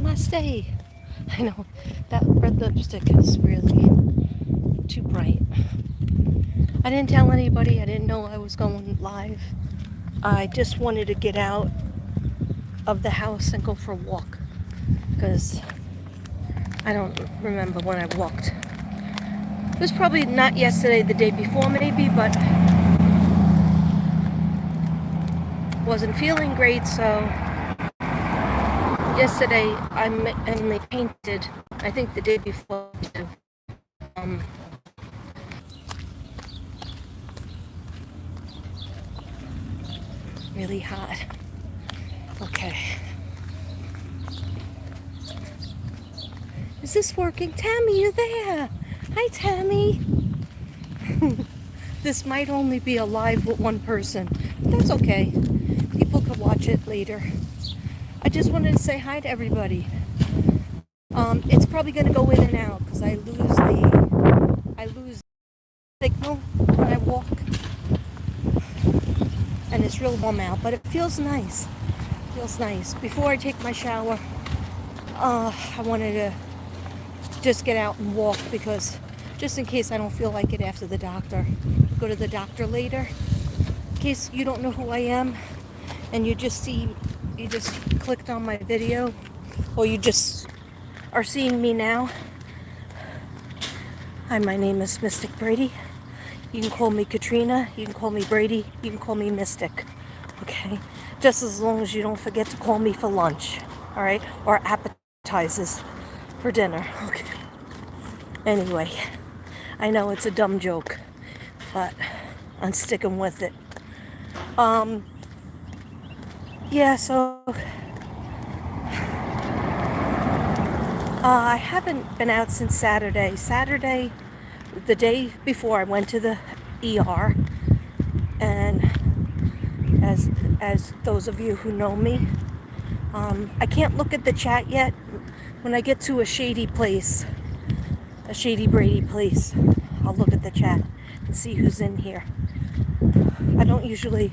Namaste. I know that red lipstick is really too bright. I didn't tell anybody. I didn't know I was going live. I just wanted to get out of the house and go for a walk because I don't remember when I walked. It was probably not yesterday, the day before maybe, but wasn't feeling great, so yesterday I mainly painted. I think the day before too. Really hot. Okay. Is this working? Tammy, you there? Hi, Tammy. This might only be a live with one person, but that's okay. People could watch it later. I just wanted to say hi to everybody. It's probably going to go in and out because I lose signal when I walk, and it's real warm out, but it feels nice. Feels nice. Before I take my shower, I wanted to just get out and walk because just in case I don't feel like it after the doctor. Go to the doctor later. In case you don't know who I am and you just clicked on my video, or you just are seeing me now. Hi, my name is Mystic Brady. You can call me Katrina, you can call me Brady, you can call me Mystic. Okay? Just as long as you don't forget to call me for lunch. Alright? Or appetizers for dinner. Okay. Anyway, I know it's a dumb joke, but I'm sticking with it. Yeah, so I haven't been out since Saturday. Saturday, the day before, I went to the ER, and as those of you who know me, I can't look at the chat yet. When I get to a shady place, a shady Brady place, I'll look at the chat and see who's in here. I don't usually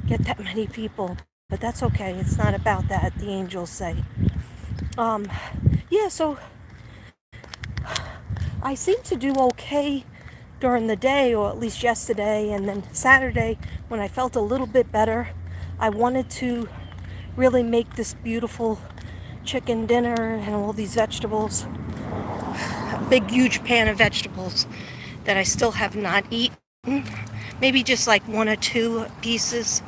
get that many people, but that's okay. It's not about that, the angels say. Yeah, so I seem to do okay during the day, or at least yesterday, and then Saturday, when I felt a little bit better, I wanted to really make this beautiful chicken dinner and all these vegetables. A big, huge pan of vegetables that I still have not eaten. Maybe just like one or two pieces.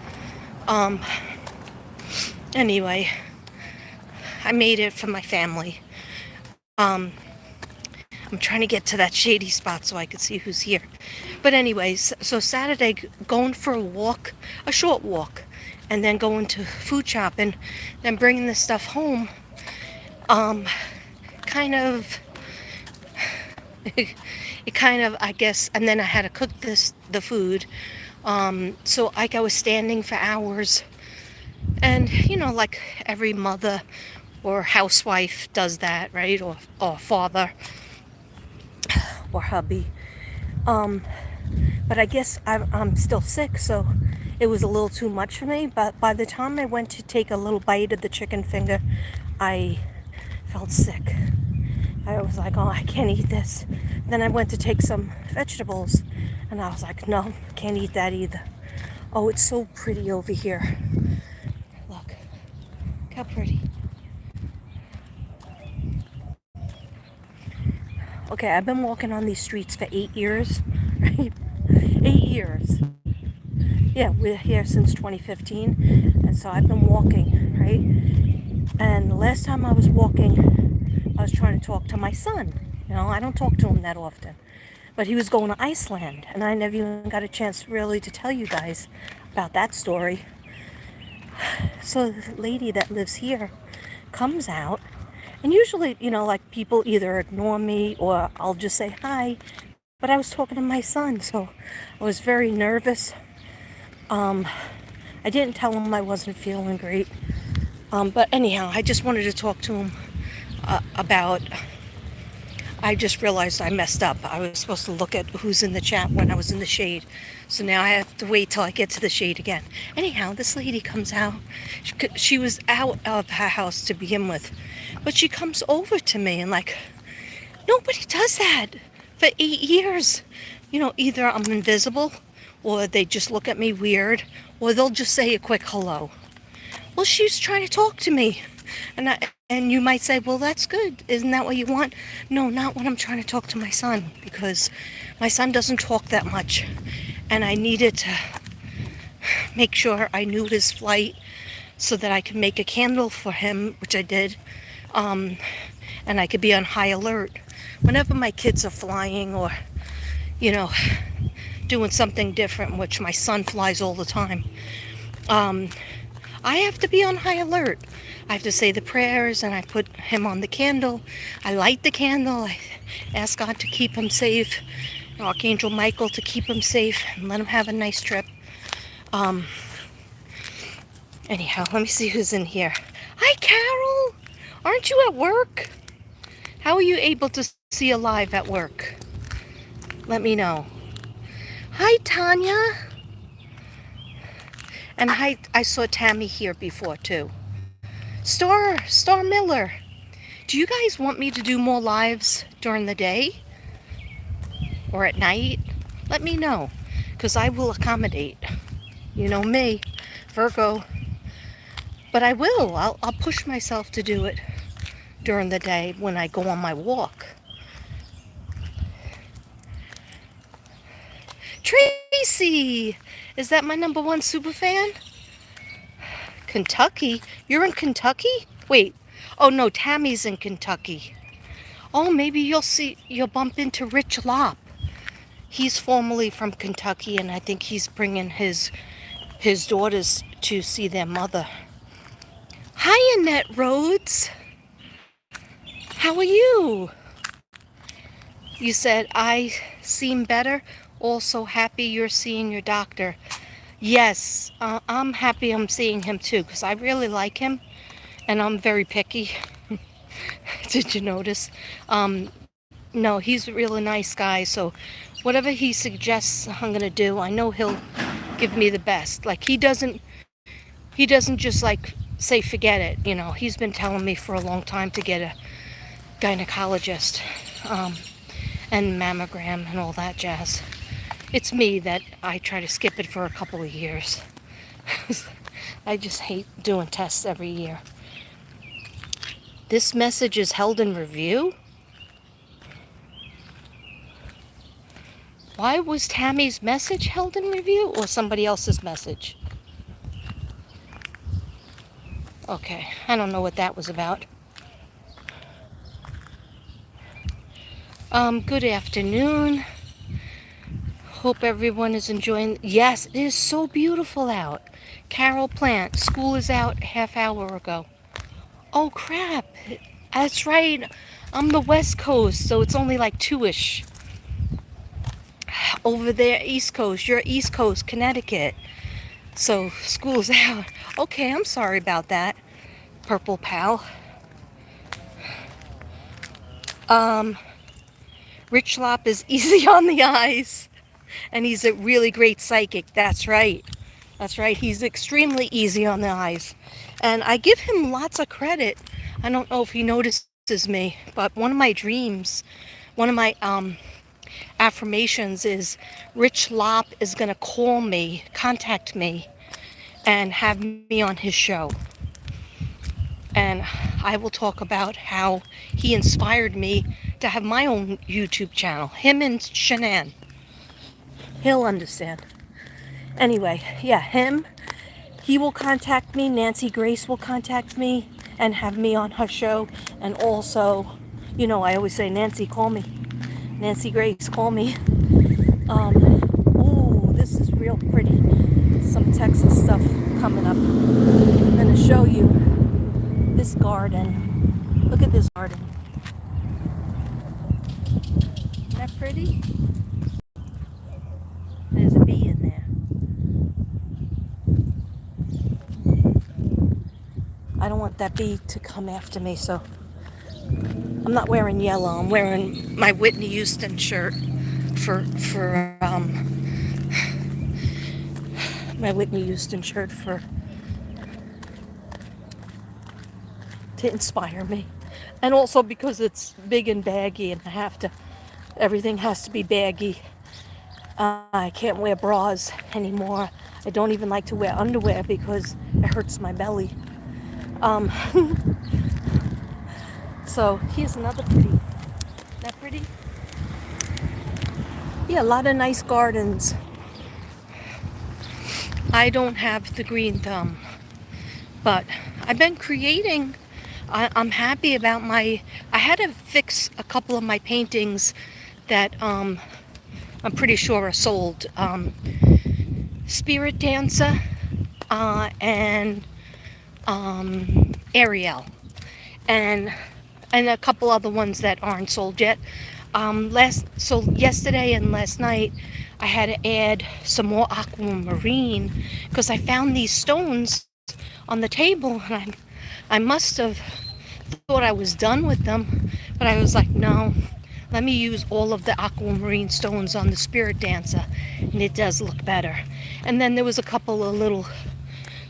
Anyway, I made it for my family. I'm trying to get to that shady spot so I can see who's here. But anyways, so Saturday, going for a walk, a short walk, and then going to food shopping, then bringing this stuff home, kind of, I guess, and then I had to cook the food. So I was standing for hours, and like every mother or housewife does that, right? Or father or hubby. But I guess I'm still sick, so it was a little too much for me. But by the time I went to take a little bite of the chicken finger, I felt sick. I was like, oh, I can't eat this. Then I went to take some vegetables, and I was like, no, can't eat that either. Oh, it's so pretty over here. Look how pretty. Okay, I've been walking on these streets for 8 years, right? 8 years. Yeah, we're here since 2015, and so I've been walking, right? And the last time I was walking, I was trying to talk to my son. I don't talk to him that often. But he was going to Iceland, and I never even got a chance really to tell you guys about that story. So the lady that lives here comes out, and usually, like people either ignore me or I'll just say hi. But I was talking to my son, so I was very nervous. I didn't tell him I wasn't feeling great. But anyhow, I just wanted to talk to him about I just realized I messed up. I was supposed to look at who's in the chat when I was in the shade. So now I have to wait till I get to the shade again. Anyhow, this lady comes out. She was out of her house to begin with. But she comes over to me and like, nobody does that for 8 years. You know, either I'm invisible or they just look at me weird or they'll just say a quick hello. Well, she's trying to talk to me. And you might say, well, that's good. Isn't that what you want? No, not when I'm trying to talk to my son, because my son doesn't talk that much. And I needed to make sure I knew his flight so that I could make a candle for him, which I did. And I could be on high alert. Whenever my kids are flying or, you know, doing something different, which my son flies all the time, I have to be on high alert. I have to say the prayers and I put him on the candle. I light the candle. I ask God to keep him safe. Archangel Michael to keep him safe and let him have a nice trip. Anyhow, let me see who's in here. Hi, Carol. Aren't you at work? How are you able to see a live at work? Let me know. Hi, Tanya. And hi, I saw Tammy here before too. Star Miller. Do you guys want me to do more lives during the day or at night? Let me know, because I will accommodate. You know me, Virgo. But I will. I'll push myself to do it during the day when I go on my walk. Tracy! Is that my #1 super fan? Kentucky? You're in Kentucky? Wait. Oh no, Tammy's in Kentucky. Oh, maybe you'll bump into Rich Lopp. He's formerly from Kentucky, and I think he's bringing his daughters to see their mother. Hi, Annette Rhodes. How are you? You said, I seem better. Also happy you're seeing your doctor. Yes, I'm happy I'm seeing him too, because I really like him, and I'm very picky. Did you notice? No, he's a really nice guy, so whatever he suggests I'm going to do, I know he'll give me the best. Like, he doesn't just like say forget it, you know. He's been telling me for a long time to get a gynecologist and mammogram and all that jazz. It's me that I try to skip it for a couple of years. I just hate doing tests every year. This message is held in review? Why was Tammy's message held in review, or somebody else's message? Okay, I don't know what that was about. Good afternoon. Hope everyone is enjoying. Yes, it is so beautiful out. Carol Plant, school is out a half hour ago. Oh crap, that's right. I'm the West Coast, so it's only like 2-ish. Over there, East Coast, you're East Coast, Connecticut. So school's out. Okay, I'm sorry about that, Purple Pal. Rich Lopp is easy on the eyes, and he's a really great psychic. That's right. That's right. He's extremely easy on the eyes, and I give him lots of credit. I don't know if he notices me, but one of my dreams, one of my affirmations is Rich Lopp is going to contact me, and have me on his show. And I will talk about how he inspired me to have my own YouTube channel. Him and Shanann. He'll understand. Anyway, yeah, he will contact me. Nancy Grace will contact me and have me on her show. And also, you know, I always say, Nancy, call me. Nancy Grace, call me. Ooh, this is real pretty. Some Texas stuff coming up. I'm going to show you this garden. Look at this garden. Isn't that pretty? There's a bee in there. I don't want that bee to come after me, so I'm not wearing yellow. I'm wearing my Whitney Houston shirt for my Whitney Houston shirt to inspire me, and also because it's big and baggy, and everything has to be baggy. I can't wear bras anymore. I don't even like to wear underwear because it hurts my belly. Um, so here's another pretty. Isn't that pretty? Yeah, a lot of nice gardens. I don't have the green thumb, but I've been creating. I'm happy about I had to fix a couple of my paintings that I'm pretty sure are sold. Spirit Dancer and Ariel, and a couple other ones that aren't sold yet. So yesterday and last night, I had to add some more aquamarine because I found these stones on the table, and I must have thought I was done with them, but I was like, no, let me use all of the aquamarine stones on the Spirit Dancer, and it does look better. And then there was a couple of little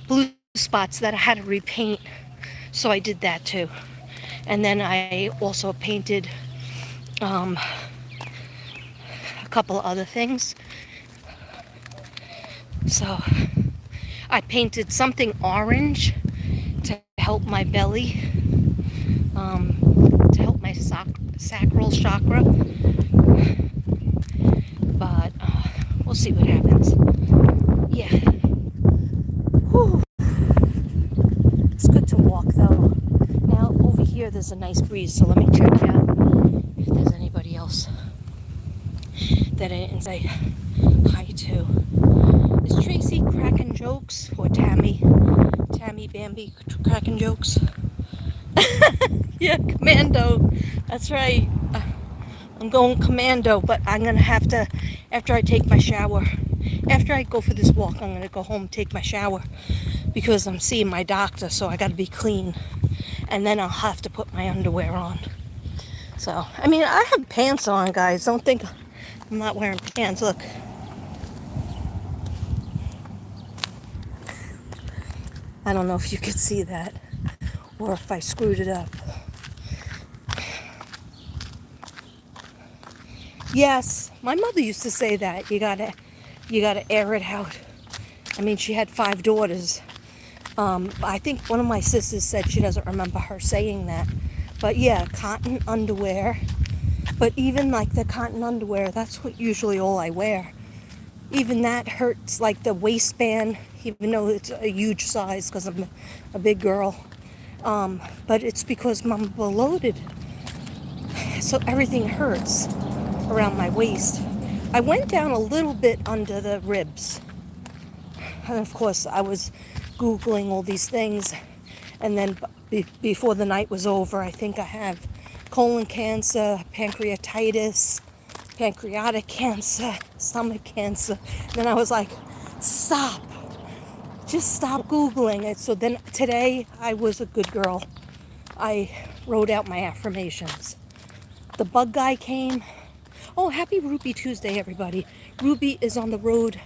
blue spots that I had to repaint, so I did that too. And then I also painted a couple of other things. So I painted something orange to help my belly, to help my sacral chakra. But we'll see what happens. Yeah. Whew. It's good to walk though. Now over here there's a nice breeze, so let me check out if there's anybody else that I didn't say hi to. Is Tracy cracking jokes, or Tammy Bambi cracking jokes? Yeah, commando. That's right. I'm going commando, but I'm gonna have to, after I take my shower, after I go for this walk, I'm gonna go home and take my shower because I'm seeing my doctor, so I gotta be clean, and then I'll have to put my underwear on. So, I mean, I have pants on, guys. Don't think I'm not wearing pants. Look. I don't know if you could see that or if I screwed it up. Yes, my mother used to say that. You gotta air it out. I mean, she had 5 daughters. I think one of my sisters said she doesn't remember her saying that. But yeah, cotton underwear. But even like the cotton underwear, that's what usually all I wear. Even that hurts, like the waistband, even though it's a huge size because I'm a big girl. But it's because I'm bloated. So everything hurts around my waist. I went down a little bit under the ribs. And of course, I was Googling all these things. And then before the night was over, I think I have colon cancer, pancreatitis, pancreatic cancer, stomach cancer. And then I was like, stop. Just stop Googling it. So then today I was a good girl. I wrote out my affirmations. The bug guy came. Oh, happy Ruby Tuesday, everybody. Ruby is on the road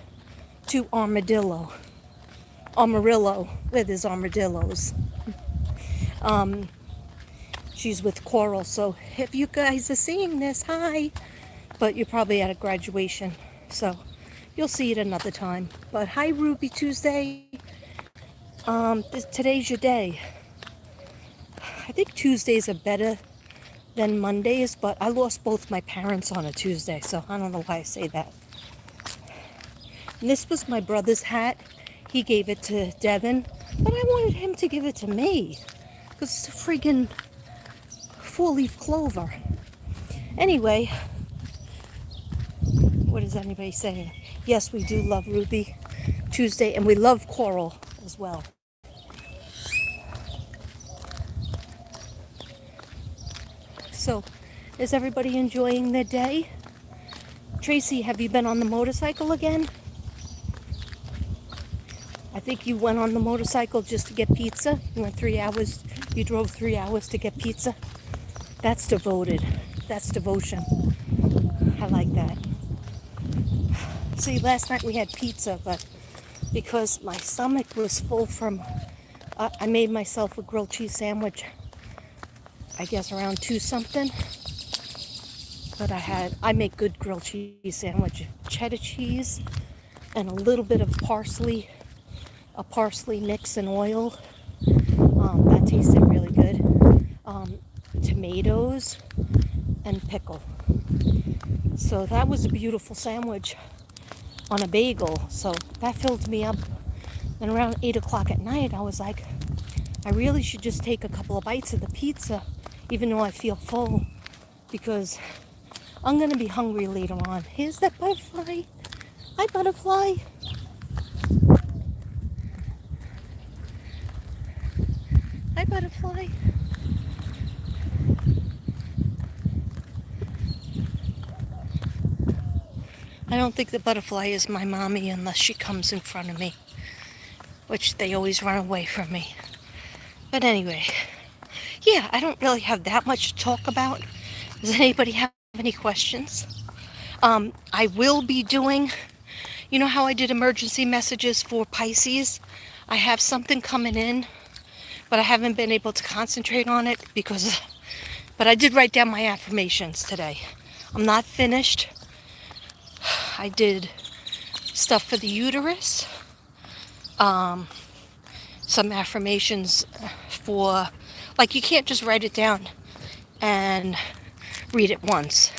to Amarillo, where there's armadillos. She's with Coral, so if you guys are seeing this, hi. But you're probably at a graduation, so you'll see it another time. But hi, Ruby Tuesday. Today's your day. I think Tuesdays are better than Mondays, but I lost both my parents on a Tuesday, so I don't know why I say that. And this was my brother's hat. He gave it to Devin, but I wanted him to give it to me because it's a friggin' 4-leaf clover. Anyway, what is anybody saying? Yes, we do love Ruby Tuesday, and we love Coral as well. So, is everybody enjoying their day? Tracy, have you been on the motorcycle again? I think you went on the motorcycle just to get pizza. You went 3 hours. You drove 3 hours to get pizza. That's devoted. That's devotion. I like that. See, last night we had pizza, but because my stomach was full from, I made myself a grilled cheese sandwich, I guess around 2 something. But I make good grilled cheese sandwich, cheddar cheese and a little bit of parsley, a parsley mix in oil. That tasted really good. Tomatoes and pickle. So that was a beautiful sandwich on a bagel. So that filled me up. And around 8 o'clock at night, I was like, I really should just take a couple of bites of the pizza, even though I feel full, because I'm going to be hungry later on. Here's that butterfly. Hi, butterfly. Hi, butterfly. I don't think the butterfly is my mommy unless she comes in front of me, which they always run away from me. But anyway, yeah, I don't really have that much to talk about. Does anybody have any questions? I will be doing, you know how I did emergency messages for Pisces? I have something coming in, but I haven't been able to concentrate on it but I did write down my affirmations today. I'm not finished. I did stuff for the uterus, some affirmations for, like, you can't just write it down and read it once.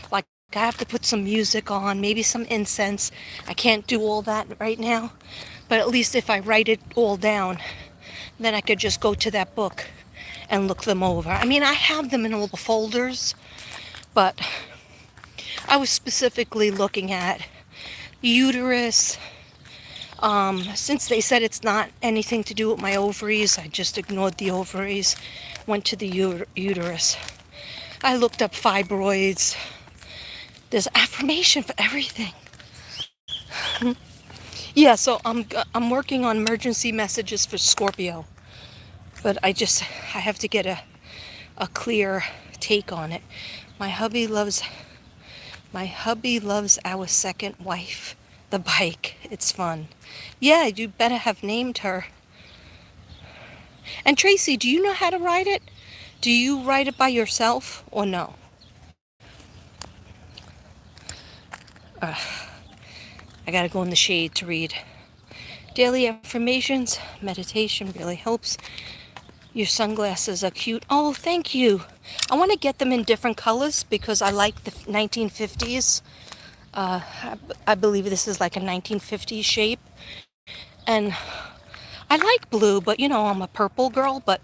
Like, I have to put some music on, maybe some incense. I can't do all that right now, but at least if I write it all down, then I could just go to that book and look them over. I mean, I have them in all the folders, but I was specifically looking at uterus. Since they said it's not anything to do with my ovaries, I just ignored the ovaries, went to the uterus. I looked up fibroids. There's affirmation for everything. Yeah, so I'm working on emergency messages for Scorpio, but I have to get a clear take on it. My hubby loves our second wife, the bike. It's fun. Yeah, you better have named her. And Tracy, do you know how to ride it? Do you ride it by yourself or no? I gotta go in the shade to read. Daily affirmations, meditation really helps. Your sunglasses are cute. Oh, thank you. I want to get them in different colors because I like the 1950s. I believe this is like a 1950s shape. And I like blue, but you know, I'm a purple girl, but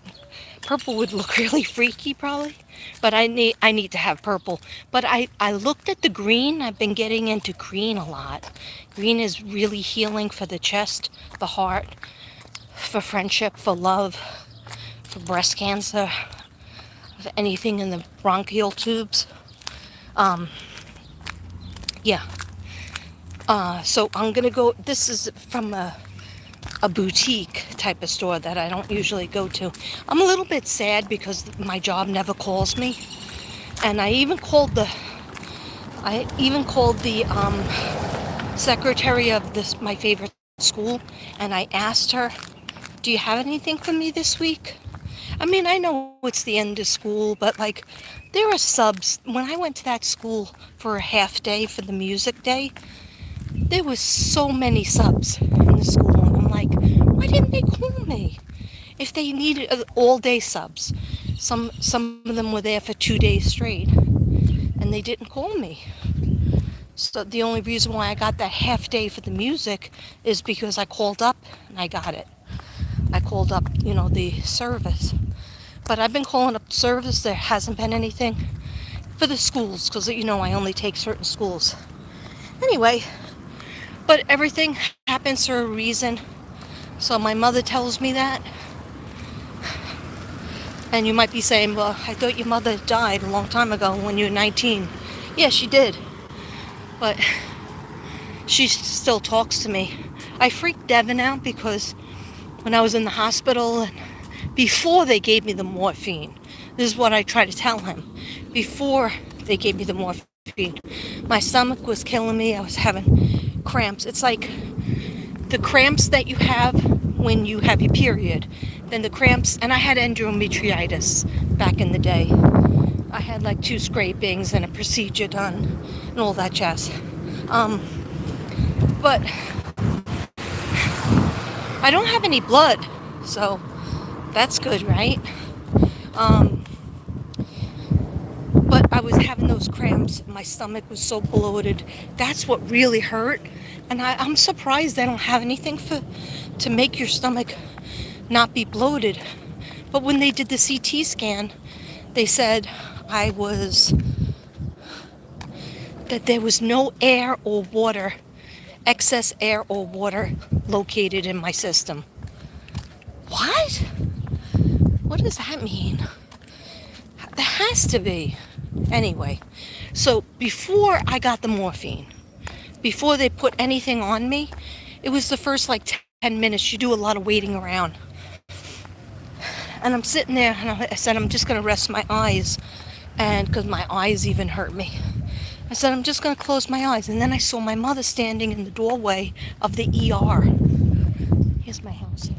purple would look really freaky probably. But I need to have purple. But I looked at the green. I've been getting into green a lot. Green is really healing for the chest, the heart, for friendship, for love, for breast cancer, for anything in the bronchial tubes. Yeah. So I'm gonna go. This is from a boutique type of store that I don't usually go to. I'm a little bit sad because my job never calls me, and I even called the secretary of my favorite school, and I asked her, "Do you have anything for me this week?" I mean, I know it's the end of school, but like, there are subs. When I went to that school for a half day for the music day, there was so many subs in the school, and I'm like, why didn't they call me? If they needed all-day subs, some of them were there for 2 days straight, and they didn't call me. So the only reason why I got that half day for the music is because I called up and I got it. I called up, the service. But I've been calling up service. There hasn't been anything for the schools because, I only take certain schools. Anyway, but everything happens for a reason. So my mother tells me that. And you might be saying, well, I thought your mother died a long time ago when you were 19. Yeah, she did. But she still talks to me. I freaked Devin out because when I was in the hospital and before they gave me the morphine. This is what I try to tell him. Before they gave me the morphine, my stomach was killing me. I was having cramps. It's like the cramps that you have when you have your period. Then the cramps, and I had endometritis back in the day. I had like 2 scrapings and a procedure done and all that jazz. But I don't have any blood, so that's good, right? But I was having those cramps. My stomach was so bloated. That's what really hurt. And I'm surprised they don't have anything to make your stomach not be bloated. But when they did the CT scan, they said that there was no air or water, excess air or water located in my system. What? What does that mean? There has to be. Anyway, so before I got the morphine, before they put anything on me, it was the first like 10 minutes. You do a lot of waiting around. And I'm sitting there and I said, I'm just going to rest my eyes. And because my eyes even hurt me. I said, I'm just going to close my eyes. And then I saw my mother standing in the doorway of the ER. Here's my house.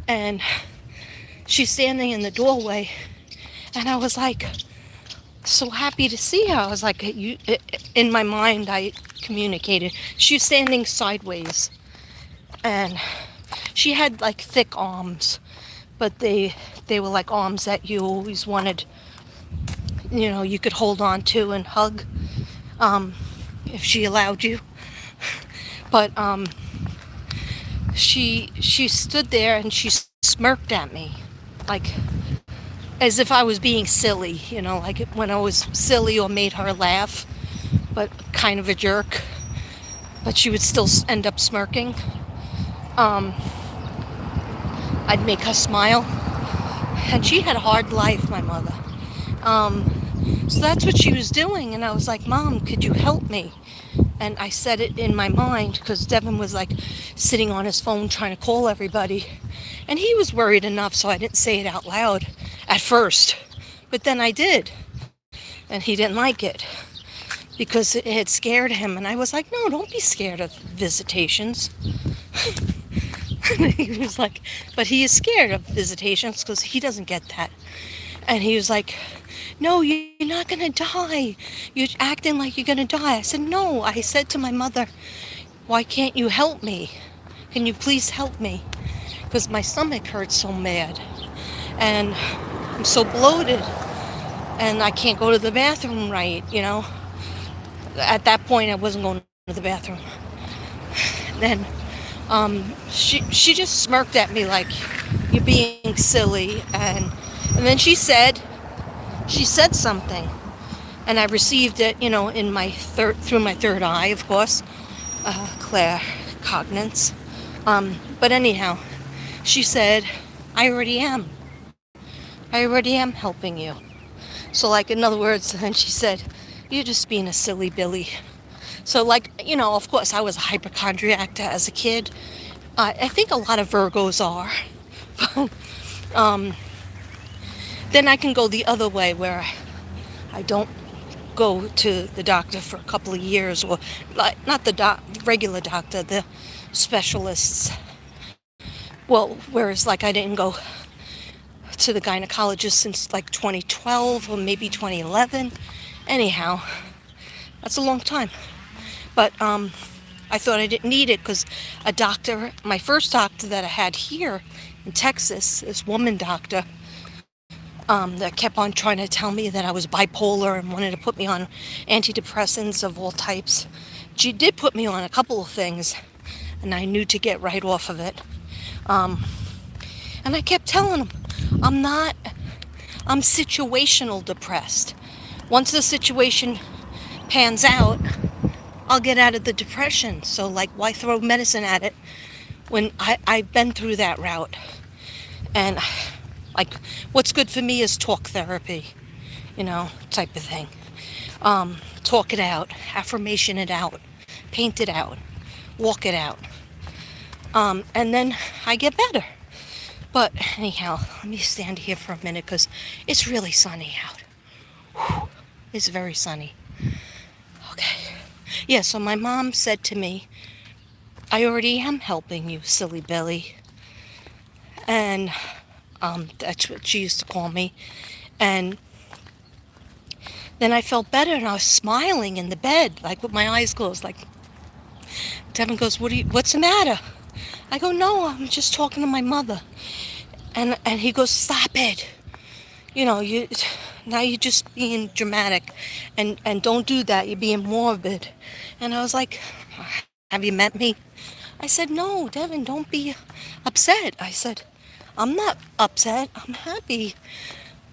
And she's standing in the doorway. And I was like, so happy to see her. I was like, in my mind, I communicated. She was standing sideways. And she had like thick arms. But they were like arms that you always wanted, you could hold on to and hug, if she allowed you. But she stood there and she smirked at me, like as if I was being silly, like when I was silly or made her laugh, but kind of a jerk. But she would still end up smirking. I'd make her smile. And she had a hard life, my mother. So that's what she was doing. And I was like, Mom, could you help me? And I said it in my mind because Devin was like sitting on his phone trying to call everybody. And he was worried enough, so I didn't say it out loud at first. But then I did. And he didn't like it because it had scared him. And I was like, no, don't be scared of visitations. He was like, but he is scared of visitations because he doesn't get that. And he was like, no, you're not going to die. You're acting like you're going to die. I said, no. I said to my mother, why can't you help me? Can you please help me? Because my stomach hurts so bad. And I'm so bloated. And I can't go to the bathroom right, At that point, I wasn't going to the bathroom. Then she just smirked at me like, you're being silly. And then she said something. And I received it, in through my third eye, of course, claircognizance. But anyhow, she said, I already am helping you. So like, in other words, then she said, you're just being a silly Billy. So like, of course I was a hypochondriac as a kid. I think a lot of Virgos are. Then I can go the other way where I don't go to the doctor for a couple of years, or like, not the regular doctor, the specialists. Well, whereas like I didn't go to the gynecologist since like 2012 or maybe 2011. Anyhow, that's a long time. But I thought I didn't need it because a doctor, my first doctor that I had here in Texas, this woman doctor, that kept on trying to tell me that I was bipolar and wanted to put me on antidepressants of all types. She did put me on a couple of things, and I knew to get right off of it. And I kept telling him, I'm situational depressed. Once the situation pans out, I'll get out of the depression. So like, why throw medicine at it when I've been through that route? And like, what's good for me is talk therapy, type of thing. Talk it out, affirmation it out, paint it out, walk it out. And then I get better. But anyhow, let me stand here for a minute because it's really sunny out. Whew. It's very sunny. Okay. Yeah, so my mom said to me, I already am helping you, silly Billy. And that's what she used to call me. And then I felt better and I was smiling in the bed, like with my eyes closed. Like, Devin goes, what's the matter? I go, no, I'm just talking to my mother. And he goes, stop it. Now you're just being dramatic. And don't do that. You're being morbid. And I was like, have you met me? I said, no, Devin, don't be upset. I said, I'm not upset. I'm happy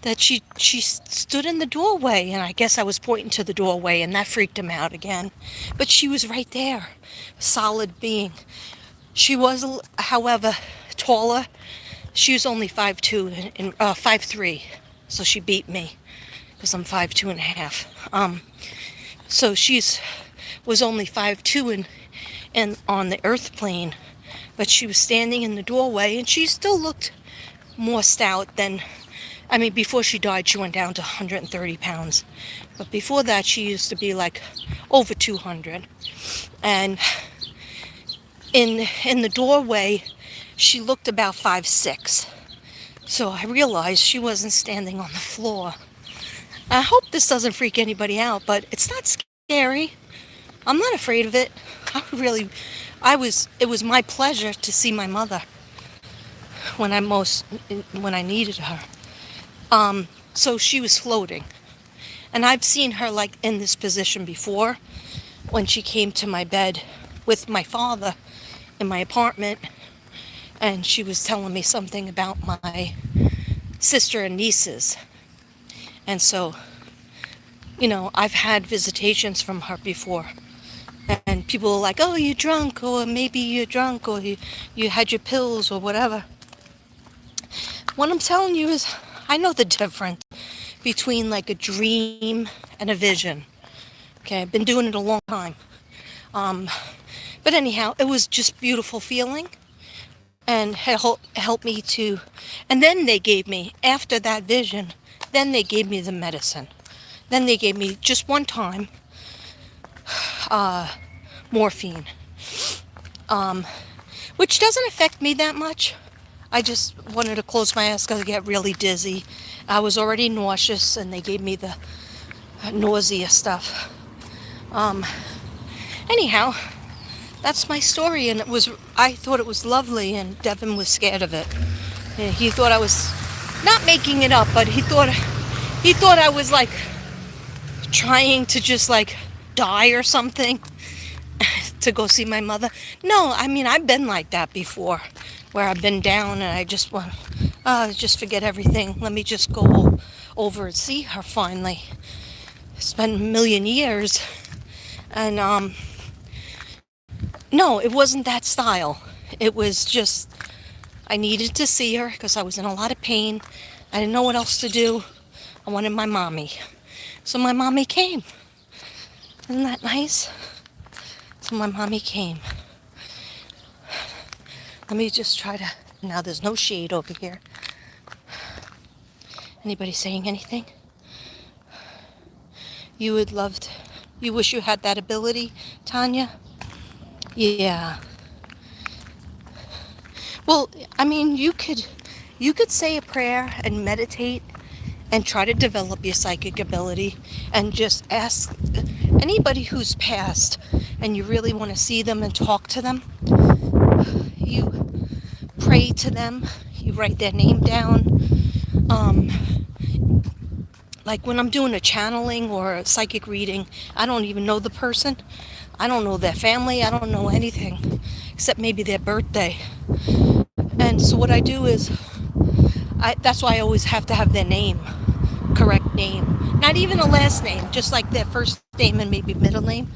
that she stood in the doorway, and I guess I was pointing to the doorway, and that freaked him out again. But she was right there, a solid being. She was, however, taller. She was only 5'2" and 5'3", so she beat me because I'm 5'2" and a half. So was only 5'2" and on the earth plane, but she was standing in the doorway, and she still looked more stout than. Before she died, she went down to 130 pounds. But before that, she used to be like over 200. And in the doorway, she looked about 5'6". So I realized she wasn't standing on the floor. I hope this doesn't freak anybody out, but it's not scary. I'm not afraid of it. It was my pleasure to see my mother when I needed her. So she was floating. And I've seen her like in this position before when she came to my bed with my father in my apartment, and she was telling me something about my sister and nieces. And so, I've had visitations from her before. And people are like, oh, you're drunk, or maybe you're drunk, or you had your pills, or whatever. What I'm telling you is, I know the difference between like a dream and a vision. Okay, I've been doing it a long time. But anyhow, it was just beautiful feeling, and it helped me to. And then they gave me, after that vision, then they gave me the medicine. Then they gave me just one time morphine, which doesn't affect me that much. I just wanted to close my eyes because I get really dizzy. I was already nauseous, and they gave me the nausea stuff. Anyhow, that's my story, and I thought it was lovely, and Devin was scared of it. And he thought I was not making it up, but he thought I was like trying to just like die or something to go see my mother. No, I've been like that before, where I've been down and I just want just forget everything. Let me just go over and see her finally. It's been a million years. And no, it wasn't that style. It was just, I needed to see her because I was in a lot of pain. I didn't know what else to do. I wanted my mommy. So my mommy came. Isn't that nice? So my mommy came. Let me just try to, now there's no shade over here. Anybody saying anything? You wish you had that ability, Tanya? Yeah. Well, you could say a prayer and meditate and try to develop your psychic ability and just ask anybody who's passed and you really want to see them and talk to them. You pray to them, you write their name down. Like when I'm doing a channeling or a psychic reading, I don't even know the person. I don't know their family. I don't know anything except maybe their birthday. And so what I do is, that's why I always have to have their name, correct name. Not even a last name, just like their first name and maybe middle name.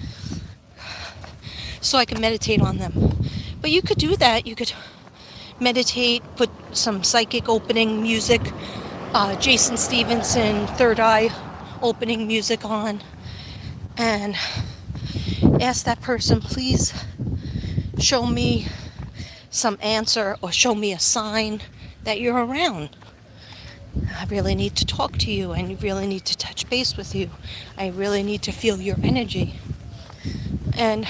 So I can meditate on them. But you could do that. You could meditate, put some psychic opening music, Jason Stevenson, Third Eye opening music on, and ask that person, please show me some answer or show me a sign that you're around. I really need to talk to you. I really need to touch base with you. I really need to feel your energy. And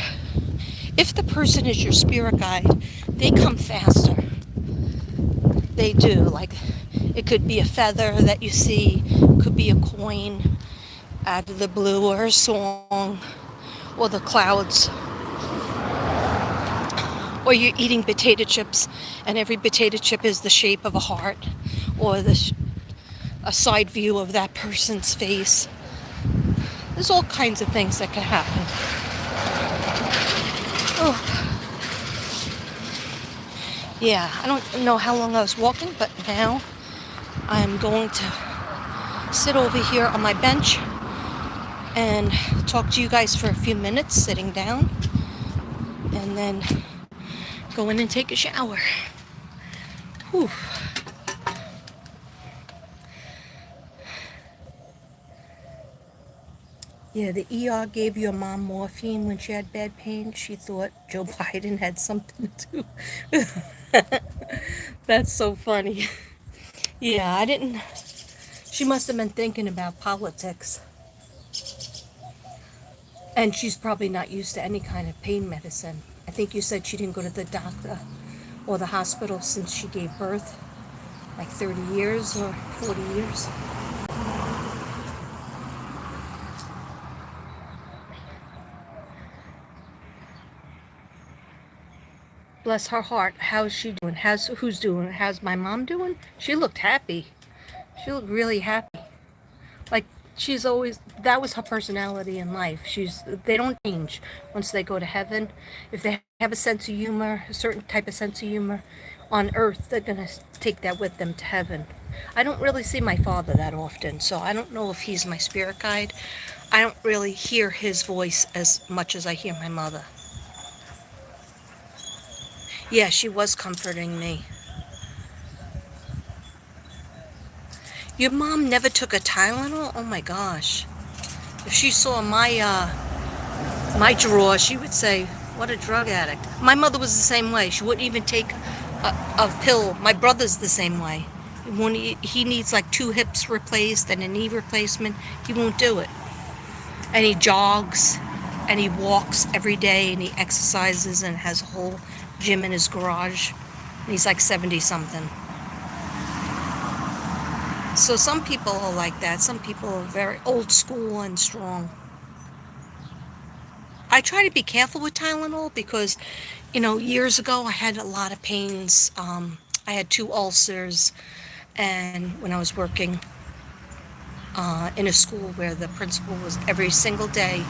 if the person is your spirit guide, they come faster. They do. Like, it could be a feather that you see, could be a coin out of the blue, or a song, or the clouds, or you're eating potato chips and every potato chip is the shape of a heart, or a side view of that person's face. There's all kinds of things that can happen. Oh, yeah, I don't know how long I was walking, but now I'm going to sit over here on my bench and talk to you guys for a few minutes sitting down, and then go in and take a shower. Whew. Yeah, the ER gave your mom morphine when she had bad pain. She thought Joe Biden had something to do with it. That's so funny. Yeah, I didn't. She must have been thinking about politics. And she's probably not used to any kind of pain medicine. I think you said she didn't go to the doctor or the hospital since she gave birth, like 30 years or 40 years. Bless her heart. How's she doing? Who's doing? How's my mom doing? She looked happy. She looked really happy. Like, she's always, that was her personality in life. They don't change once they go to heaven. If they have a sense of humor, a certain type of sense of humor on earth, they're gonna take that with them to heaven. I don't really see my father that often, so I don't know if he's my spirit guide. I don't really hear his voice as much as I hear my mother. Yeah, she was comforting me. Your mom never took a Tylenol? Oh my gosh. If she saw my drawer, she would say, what a drug addict. My mother was the same way. She wouldn't even take a pill. My brother's the same way. When he needs like 2 hips replaced and a knee replacement, he won't do it. And he jogs and he walks every day and he exercises and has a whole gym in his garage. And he's like 70 something. So some people are like that. Some people are very old school and strong. I try to be careful with Tylenol because, years ago I had a lot of pains. I had 2 ulcers, and when I was working in a school where the principal was every single day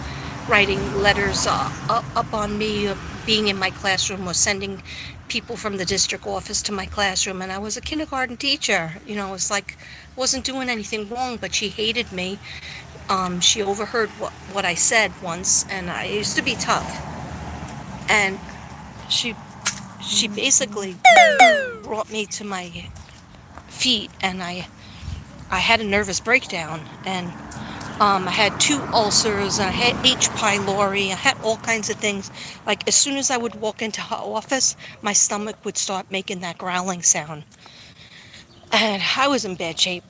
writing letters up on me, being in my classroom, or sending people from the district office to my classroom, and I was a kindergarten teacher. It's like I wasn't doing anything wrong, but she hated me. She overheard what I said once, and I used to be tough. And she basically brought me to my feet, and I had a nervous breakdown, and I had 2 ulcers, and I had H. pylori, I had all kinds of things. Like, as soon as I would walk into her office, my stomach would start making that growling sound. And I was in bad shape.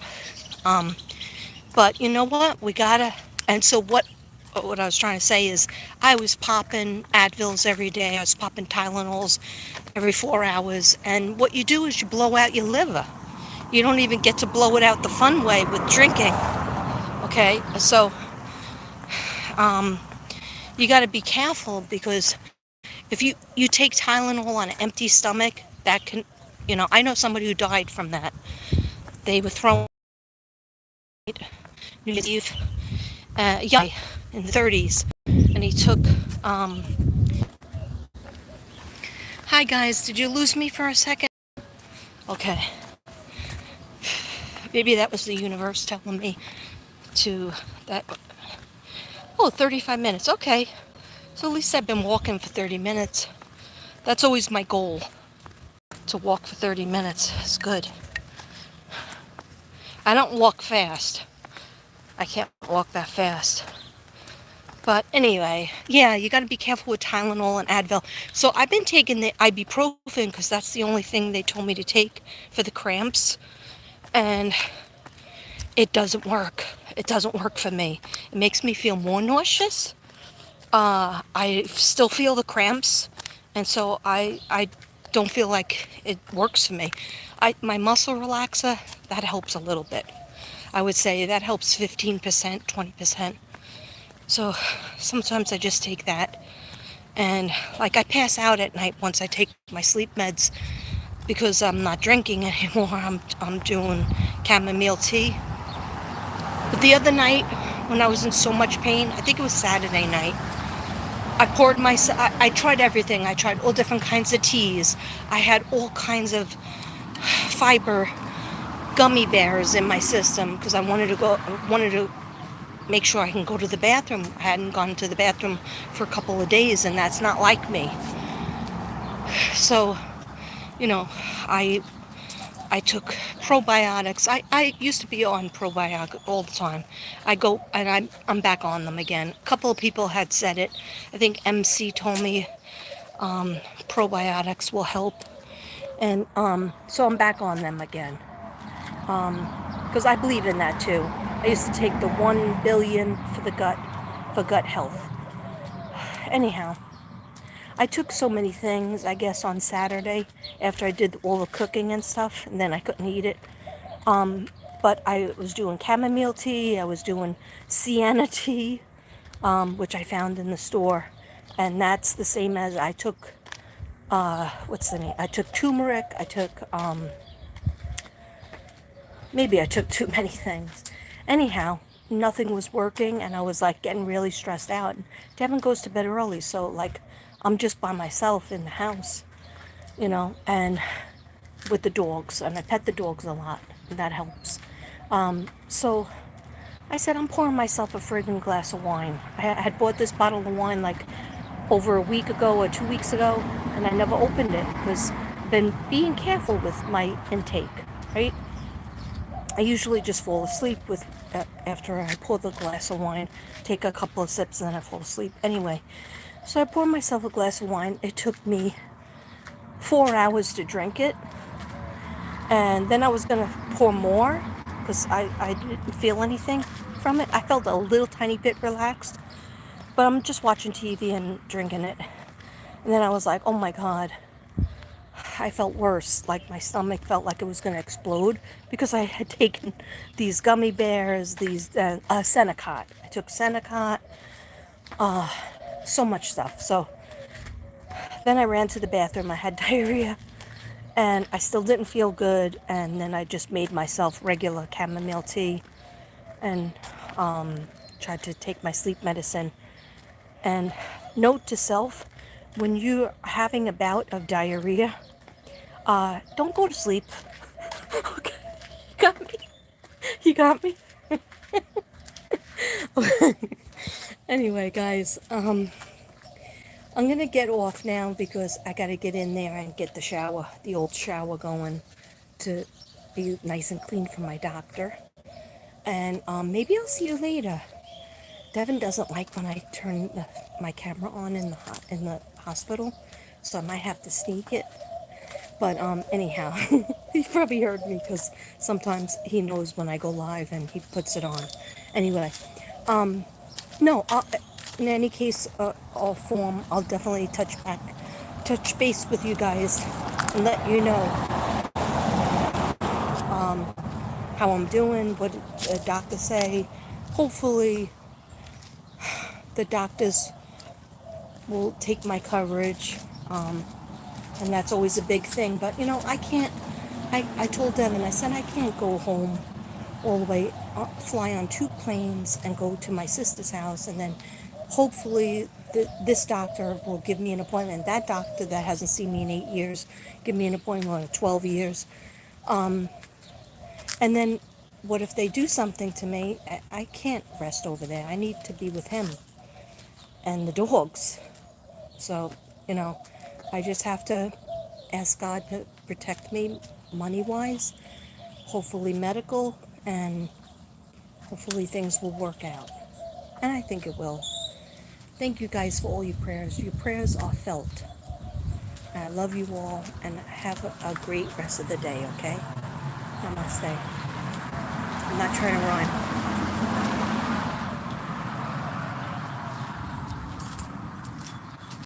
But you know what? And so what I was trying to say is, I was popping Advils every day. I was popping Tylenols every 4 hours. And what you do is you blow out your liver. You don't even get to blow it out the fun way with drinking. Okay? So, you got to be careful, because if you take Tylenol on an empty stomach, that can, I know somebody who died from that. They were thrown New Year's Eve, young, in the 30s, and he took, hi guys, did you lose me for a second? Okay. Maybe that was the universe telling me that, 35 minutes, okay. So at least I've been walking for 30 minutes. That's always my goal, to walk for 30 minutes. It's good. I don't walk fast. I can't walk that fast. But anyway, yeah, you got to be careful with Tylenol and Advil. So I've been taking the ibuprofen because that's the only thing they told me to take for the cramps. And it doesn't work. It doesn't work for me. It makes me feel more nauseous. I still feel the cramps. And so I don't feel like it works for me. My muscle relaxer, that helps a little bit. I would say that helps 15%, 20%. So sometimes I just take that. And like I pass out at night once I take my sleep meds because I'm not drinking anymore. I'm doing chamomile tea. But the other night when I was in so much pain, I think it was Saturday night, I tried everything. I tried all different kinds of teas. I had all kinds of fiber gummy bears in my system because I wanted to make sure I can go to the bathroom. I hadn't gone to the bathroom for a couple of days, and that's not like me. So, you know, I I took probiotics. I used to be on probiotic all the time. I go and I'm back on them again. A couple of people had said it. I think MC told me probiotics will help, and so I'm back on them again because I believe in that too. I used to take the 1 billion for the gut, for gut health. Anyhow, I took so many things, I guess, on Saturday after I did all the cooking and stuff, and then I couldn't eat it. But I was doing chamomile tea, I was doing sienna tea, which I found in the store. And that's the same as I took, what's the name? I took turmeric, I took, maybe I took too many things. Anyhow, nothing was working, and I was like getting really stressed out. And Devin goes to bed early, so like I'm just by myself in the house, and with the dogs, and I pet the dogs a lot, and that helps. So I said, I'm pouring myself a friggin' glass of wine. I had bought this bottle of wine like over a week ago or 2 weeks ago, and I never opened it because I've been being careful with my intake, right? I usually just fall asleep with after I pour the glass of wine, take a couple of sips, and then I fall asleep. Anyway, so I poured myself a glass of wine. It took me 4 hours to drink it, and then I was gonna pour more because I didn't feel anything from it. I felt a little tiny bit relaxed, but I'm just watching TV and drinking it. And then I was like, oh my God, I felt worse. Like my stomach felt like it was going to explode because I had taken these gummy bears, these Senecot. I took Senecot, so much stuff. So then I ran to the bathroom. I had diarrhea and I still didn't feel good. And then I just made myself regular chamomile tea and tried to take my sleep medicine. And note to self, when you're having a bout of diarrhea, don't go to sleep. Okay, you got me. You got me. Anyway, guys, I'm gonna get off now because I gotta get in there and get the old shower going to be nice and clean for my doctor. And maybe I'll see you later. Devin doesn't like when I turn my camera on in the hospital, so I might have to sneak it. But anyhow, he probably heard me because sometimes he knows when I go live and he puts it on. Anyway, no, in any case, all form, I'll definitely touch base with you guys and let you know how I'm doing, what the doctors say. Hopefully, the doctors will take my coverage, and that's always a big thing. But I can't. I told Devin, I said I can't go home all the way, fly on 2 planes and go to my sister's house, and then hopefully this doctor will give me an appointment. That doctor that hasn't seen me in 8 years, give me an appointment in 12 years. And then what if they do something to me? I can't rest over there. I need to be with him and the dogs. So, I just have to ask God to protect me money-wise, hopefully medical, and hopefully things will work out. And I think it will. Thank you guys for all your prayers. Your prayers are felt. And I love you all, and have a great rest of the day, okay? Namaste. I'm not trying to rhyme.